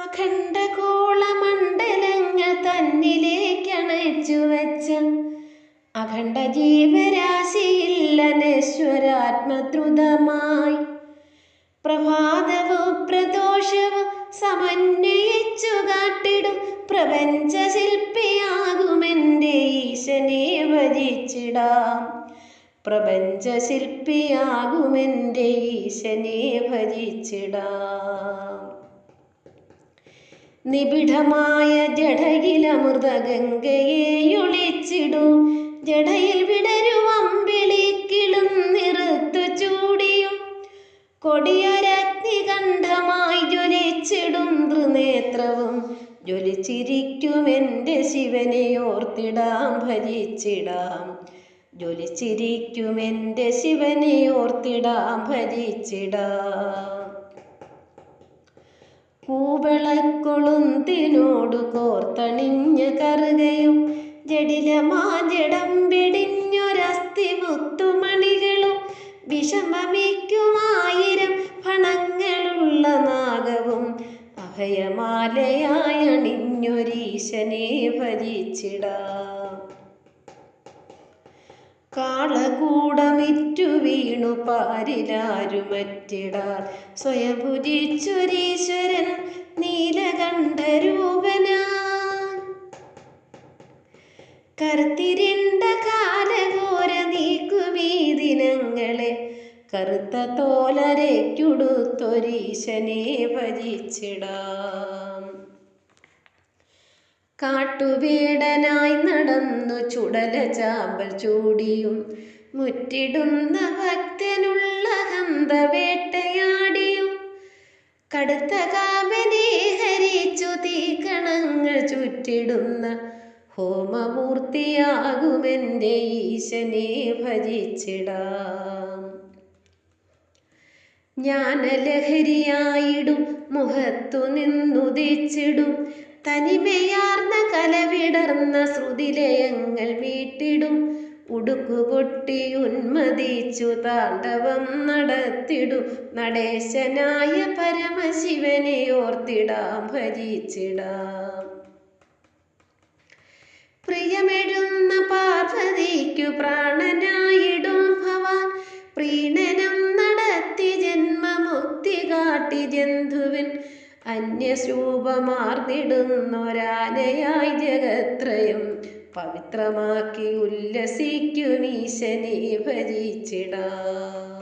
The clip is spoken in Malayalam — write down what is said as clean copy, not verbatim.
അഖണ്ഡഗോളമണ്ഡലങ്ങൾ തന്നിലേക്കണച്ചു വച്ച അഖണ്ഡ ജീവരാശിയിൽ അനശ്വരാത്മദ്രുതമായി പ്രഭാതവും പ്രദോഷവും സമന്വയിച്ചു കാട്ടിടും പ്രപഞ്ച ശില്പിയാകുമെൻ്റെ ഈശനെ ഭജിച്ചിടാം. പ്രപഞ്ച ശില്പിയാകുമെൻ്റെ ഈശനെ ഭജിച്ചിടാം. നിബിഡമായ ജഡയിലമൃതഗംഗയെയൊളിച്ചിടും ജഡയിൽ വിടരുവമ്പിളിക്കിളും നിറുത്തു ചൂടിയും കൊടിയൊരഗ്നികണ്ഠമായി ജ്വലിച്ചിടും ത്രിനേത്രവും ജ്വലിച്ചിരിക്കുമെൻ്റെ ശിവനെ ഓർത്തിടാം ഭജിച്ചിടാം. ജ്വലിച്ചിരിക്കുമെൻ്റെ ശിവനെ ഓർത്തിടാം ഭജിച്ചിടാം. കൂവളക്കൊളുന്തിനോടു കോർത്തണിഞ്ഞ കറുകയും ജഡിലമാ ജഡം വെടിഞ്ഞൊരസ്ഥി മുത്തുമണികളും വിഷമമിക്കുമായിരം ഫണങ്ങളുള്ള നാഗവും അഭയമാലയായണിഞ്ഞൊരീശനെ ഭജിച്ചിടാം. കാളകൂടമിറ്റു വീണു പാരിലാരുമറ്റിടാർ സ്വയംഭുജിച്ചൊരീശ്വരൻ നീലകണ്ഠരൂപനാൻ. കറുത്തിരണ്ട കാലഘോര നീക്കുമീ ദിനങ്ങളെ കറുത്ത തോലരയ്ക്കുടുത്തൊരീശനെ ഭജിച്ചിടാം. കാട്ടുവേടനായി നടന്നു ചുടല ചാമ്പൽ ചൂടിയും മുറ്റിടുന്ന ഭക്തനുള്ള ഹന്തവേട്ടയാടിയും കടുത്ത കാമനെ ഹരിച്ചു തീക്കണങ്ങൾ ചുറ്റിടുന്ന ഹോമമൂർത്തിയാകുമെൻ്റെ ഈശനെ ഭജിച്ചിടാം. ജ്ഞാനലഹരിയായിടും മുഖത്തു നിന്നുദിച്ചിടും തനിമയാർന്ന കലവിടർന്ന ശ്രുതിലയങ്ങൾ മീട്ടിടും ഉടുക്കുപൊട്ടി ഉന്മതിച്ചു താണ്ഡവം നടത്തിടും നടേശനായ പരമശിവനെ ഓർത്തിടാം ഭജിച്ചിടാം. പ്രിയമെഴുന്ന പാർവതിക്കു പ്രാണനായിടും ഭവാൻ പ്രീണനം നടത്തി ജന്മമുക്തി കാട്ടി ജന്തുവിൻ അന്യശൂപമാർന്നിടുന്നൊരാനയായി ജഗത്രയം പവിത്രമാക്കി ഉല്ലസിക്കുമീശനെ ഭജിച്ചിടാം.